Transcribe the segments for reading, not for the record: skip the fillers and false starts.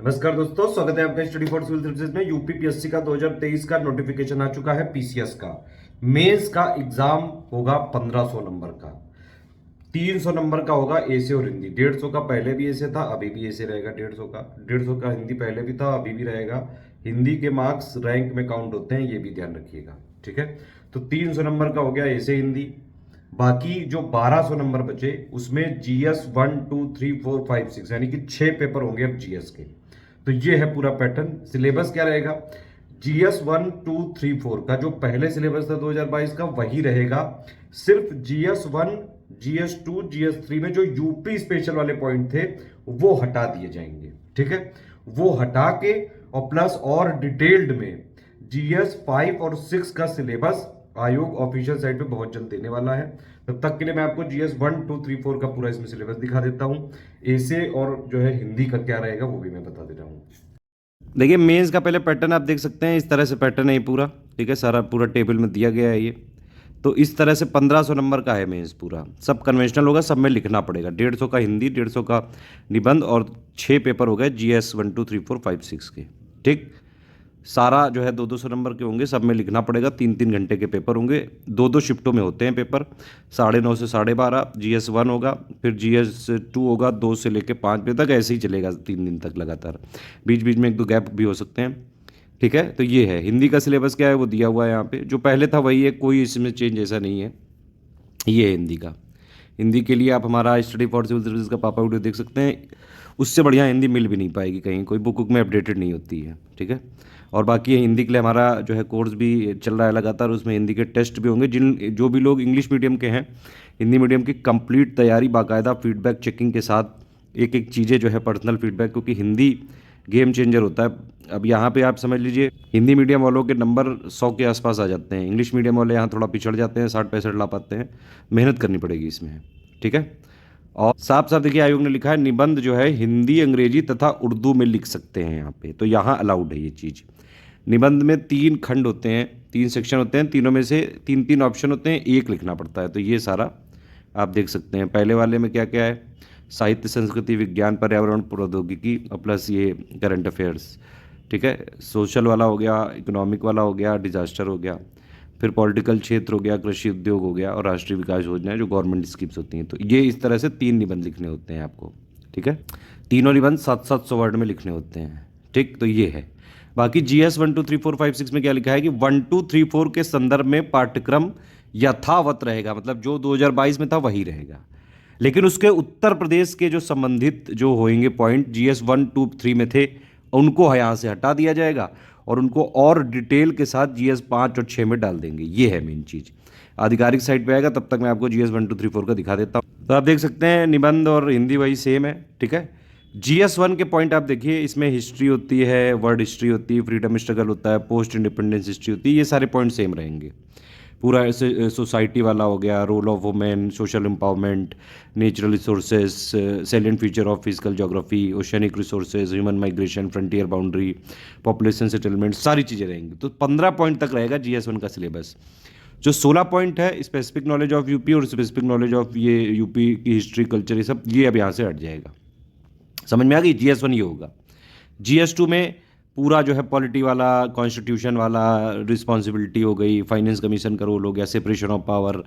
नमस्कार दोस्तों, स्वागत है आपका स्टडी फॉर सिविल सर्विसेज में। यूपी पीएससी का 2023 का नोटिफिकेशन आ चुका है। पीसीएस का मेंस का एग्जाम होगा 1500 नंबर का, 300 नंबर का होगा ऐसे और हिंदी। 150 का पहले भी ऐसे था, अभी भी ऐसे रहेगा। 150 का हिंदी पहले भी था, अभी भी रहेगा। हिंदी के मार्क्स रैंक में काउंट होते हैं, ये भी ध्यान रखिएगा, ठीक है। तो 300 नंबर का हो गया ऐसे हिंदी। बाकी जो 1200 नंबर बचे उसमें जीएस 1 2 3 4 5 6 यानी कि 6 पेपर होंगे अब जीएस के। तो ये है पूरा पैटर्न। सिलेबस क्या रहेगा? जीएस 1 2 3 4 का जो पहले सिलेबस था 2022 का वही रहेगा। सिर्फ जीएस 1 जीएस 2 जीएस 3 में जो यूपी स्पेशल वाले पॉइंट थे वो हटा दिए जाएंगे, ठीक है। वो हटा के और प्लस और डिटेल्ड में जीएस 5 और 6 का सिलेबस आयोग ऑफिशियल साइट पे बहुत जल्द देने वाला है। तब तक के लिए मैं आपको जीएस 1 2 3 4 का पूरा इसमें सिलेबस दिखा देता हूँ। ऐसे और जो है हिंदी का क्या रहेगा वो भी मैं बता दे रहा हूँ। देखिए, मेंस का पहले पैटर्न आप देख सकते हैं। इस तरह से पैटर्न है ये पूरा, ठीक है। सारा पूरा टेबल में दिया गया है ये। तो इस तरह से 1500 नंबर का है मेंस पूरा। सब कन्वेंशनल होगा, सब में लिखना पड़ेगा। 150 का हिंदी, 150 का निबंध और 6 पेपर हो गए जीएस 1 2 3 4 5 6 के, ठीक। सारा जो है 200 नंबर के होंगे, सब में लिखना पड़ेगा। 3 घंटे के पेपर होंगे, 2 शिफ्टों में होते हैं पेपर। 9:30 से 12:30 जीएस 1 होगा, फिर जीएस 2 होगा 2 से लेकर 5 बजे तक। ऐसे ही चलेगा 3 दिन तक लगातार। बीच बीच में 1-2 गैप भी हो सकते हैं, ठीक है। तो ये है हिंदी का सिलेबस। क्या है वो दिया हुआ है यहाँ पे, जो पहले था वही है, कोई इसमें चेंज ऐसा नहीं है। ये है हिंदी का। हिंदी के लिए आप हमारा स्टडी फॉर सिविल सर्विस का पापा वीडियो देख सकते हैं। उससे बढ़िया हिंदी मिल भी नहीं पाएगी कहीं, कोई बुक में अपडेटेड नहीं होती है, ठीक है। और बाकी हिंदी के लिए हमारा जो है कोर्स भी चल रहा है लगातार। उसमें हिंदी के टेस्ट भी होंगे। जो भी लोग इंग्लिश मीडियम के हैं, हिंदी मीडियम की कंप्लीट तैयारी, बाकायदा फीडबैक चेकिंग के साथ, एक एक चीज़ें जो है पर्सनल फीडबैक, क्योंकि हिंदी गेम चेंजर होता है। अब यहाँ पे आप समझ लीजिए, हिंदी मीडियम वालों के नंबर 100 के आसपास आ जाते हैं। इंग्लिश मीडियम वाले यहाँ थोड़ा पिछड़ जाते हैं, 60-65 ला पाते हैं। मेहनत करनी पड़ेगी इसमें, ठीक है। और साफ साफ देखिए, आयोग ने लिखा है निबंध जो है हिंदी, अंग्रेजी तथा उर्दू में लिख सकते हैं यहाँ पे। तो यहाँ अलाउड है ये चीज़। निबंध में 3 खंड होते हैं, 3 सेक्शन होते हैं। तीनों में से 3-3 ऑप्शन होते हैं, एक लिखना पड़ता है। तो ये सारा आप देख सकते हैं। पहले वाले में क्या क्या है? साहित्य, संस्कृति, विज्ञान, पर्यावरण, प्रौद्योगिकी और प्लस ये करंट अफेयर्स, ठीक है। सोशल वाला हो गया, इकोनॉमिक वाला हो गया, डिजास्टर हो गया, फिर पॉलिटिकल क्षेत्र हो गया, कृषि उद्योग हो गया और राष्ट्रीय विकास योजना जो गवर्नमेंट स्कीम्स होती हैं। तो ये इस तरह से 3 निबंध लिखने होते हैं आपको, ठीक है। तीनों निबंध 700 वर्ड में लिखने होते हैं, ठीक। तो ये है। बाकी जीएस 1 2 3 4 5 6 में क्या लिखा है कि 1 2 3 4 के संदर्भ में पाठ्यक्रम यथावत रहेगा, मतलब जो 2022 में था वही रहेगा। लेकिन उसके उत्तर प्रदेश के जो संबंधित जो होंगे पॉइंट जीएस 1 2 3 में थे, उनको यहाँ से हटा दिया जाएगा और उनको और डिटेल के साथ जीएस 5 और 6 में डाल देंगे। ये है मेन चीज़। आधिकारिक साइट पे आएगा, तब तक मैं आपको जीएस 1 2 3 4 का दिखा देता हूँ। तो आप देख सकते हैं निबंध और हिंदी वही सेम है, ठीक है। जीएस 1 के पॉइंट आप देखिए, इसमें हिस्ट्री होती है, वर्ल्ड हिस्ट्री होती है, फ्रीडम स्ट्रगल होता है, पोस्ट इंडिपेंडेंस हिस्ट्री होती है। ये सारे पॉइंट सेम रहेंगे। पूरा ऐसे सोसाइटी वाला हो गया, role of women, social empowerment, natural resources, salient feature of physical geography, oceanic resources, human migration, frontier boundary, population settlement, सारी चीज़ें रहेंगी। तो 15 पॉइंट तक रहेगा जीएस 1 का सिलेबस। जो 16 पॉइंट है स्पेसिफिक नॉलेज ऑफ यूपी और स्पेसिफिक नॉलेज ऑफ ये यूपी की हिस्ट्री, कल्चर, ये सब, ये अब यहाँ से हट जाएगा। समझ में आ गई? जीएस 1 ये होगा। जीएस 2 में पूरा जो है पॉलिटी वाला, कॉन्स्टिट्यूशन वाला, रिस्पॉन्सिबिलिटी हो गई, फाइनेंस कमीशन का रोल हो गया, सेपरेशन ऑफ पावर,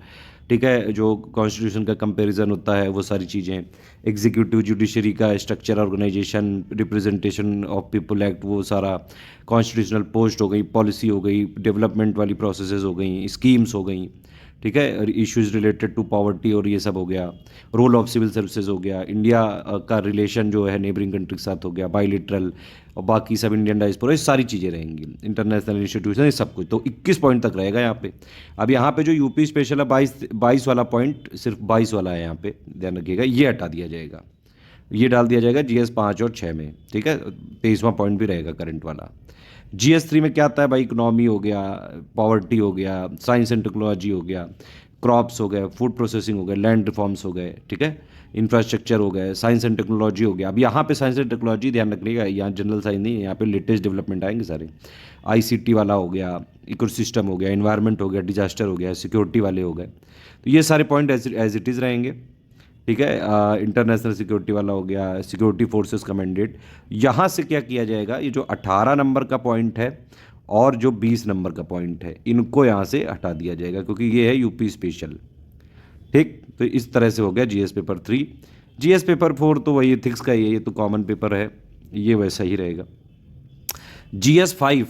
ठीक है, जो कॉन्स्टिट्यूशन का कंपैरिजन होता है, वो सारी चीज़ें, एग्जीक्यूटिव जुडिशरी का structure, organisation, representation of people act, वो सारा, कॉन्स्टिट्यूशनल पोस्ट हो गई, पॉलिसी हो गई, डेवलपमेंट वाली प्रोसेसेस हो गई, स्कीम्स हो गई, ठीक है, इश्यूज रिलेटेड टू पॉवर्टी और ये सब हो गया, रोल ऑफ सिविल सर्विसेज हो गया, इंडिया का रिलेशन जो है नेबरिंग कंट्री के साथ हो गया, बाईलिटरल, और बाकी सब इंडियन डायस्पोरा, ये सारी चीज़ें रहेंगी, इंटरनेशनल इंस्टीट्यूशन, ये सब कुछ। तो 21 पॉइंट तक रहेगा यहाँ पे। अब यहाँ पे जो यूपी स्पेशल है 22 वाला पॉइंट, सिर्फ 22 वाला है यहाँ पे, ध्यान रखिएगा, ये हटा दिया जाएगा। ये डाल दिया जाएगा जीएस 5 और 6 में, ठीक है। 23वां पॉइंट भी रहेगा करंट वाला। जीएस 3 में क्या आता है भाई? इकोनॉमी हो गया, पॉवर्टी हो गया, साइंस एंड टेक्नोलॉजी हो गया, क्रॉप्स हो गए, फूड प्रोसेसिंग हो गए, लैंड रिफॉर्म्स हो गए, ठीक है, इंफ्रास्ट्रक्चर हो गए, साइंस एंड टेक्नोलॉजी हो गया। अब यहाँ पे साइंस एंड टेक्नोलॉजी ध्यान रखिएगा, यहाँ जनरल साइंस नहीं है, यहाँ पे लेटेस्ट डेवलपमेंट आएंगे सारे। आईसीटी वाला हो गया, इकोसिस्टम हो गया, एनवायरनमेंट हो गया, डिजास्टर हो गया, सिक्योरिटी वाले हो गए। तो ये सारे पॉइंट एज इट इज़ रहेंगे, ठीक है, इंटरनेशनल सिक्योरिटी वाला हो गया, सिक्योरिटी फोर्सेस कमेंडेड। यहाँ से क्या किया जाएगा, ये जो 18 नंबर का पॉइंट है और जो 20 नंबर का पॉइंट है, इनको यहाँ से हटा दिया जाएगा, क्योंकि ये है यूपी स्पेशल। ठीक, तो इस तरह से हो गया जीएस पेपर 3। जीएस पेपर 4 तो वही एथिक्स का ही है, ये तो कॉमन पेपर है, ये वैसा ही रहेगा। जीएस 5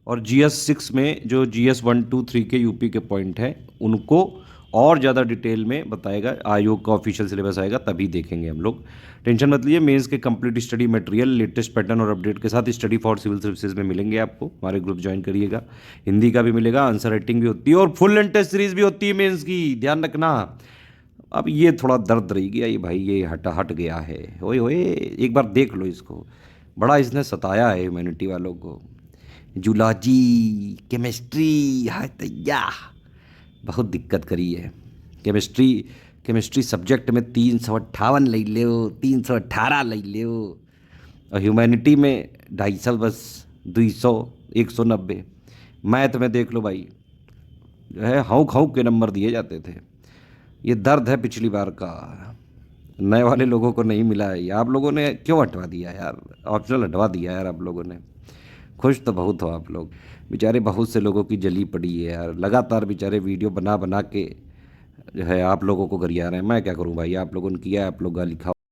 और जीएस 6 में जो जीएस 1, 2, 3 के यूपी के पॉइंट हैं, उनको और ज़्यादा डिटेल में बताएगा, आयोग का ऑफिशियल सिलेबस आएगा तभी देखेंगे हम लोग। टेंशन मत लिए, मेंस के complete study material latest pattern और अपडेट के साथ स्टडी फॉर सिविल सर्विसेज में मिलेंगे आपको। हमारे ग्रुप ज्वाइन करिएगा, हिंदी का भी मिलेगा, आंसर राइटिंग भी होती है और फुल एंड टेस्ट सीरीज भी होती है मेंस की, ध्यान रखना। अब ये थोड़ा दर्द रही गया, ये भाई ये हट गया है, ओए ओए एक बार देख लो इसको, बड़ा इसने सताया है ह्यूमैनिटी वालों को। जूलॉजी, केमिस्ट्री, हाय तैया बहुत दिक्कत करी है। केमिस्ट्री सब्जेक्ट में 358 ले लो, 318 ले लो, और ह्यूमैनिटी में 250 बस, 200, 190। मैथ में देख लो भाई, जो है हौंक हौंक के नंबर दिए जाते थे। ये दर्द है पिछली बार का, नए वाले लोगों को नहीं मिला है। आप लोगों ने क्यों हटवा दिया यार, ऑप्शनल हटवा दिया यार आप लोगों ने। खुश तो बहुत हो आप लोग, बेचारे बहुत से लोगों की जली पड़ी है यार, लगातार बेचारे वीडियो बना बना के जो है आप लोगों को गरिया रहे हैं। मैं क्या करूं भाई, आप लोगों ने किया, आप लोग गाली खाओ।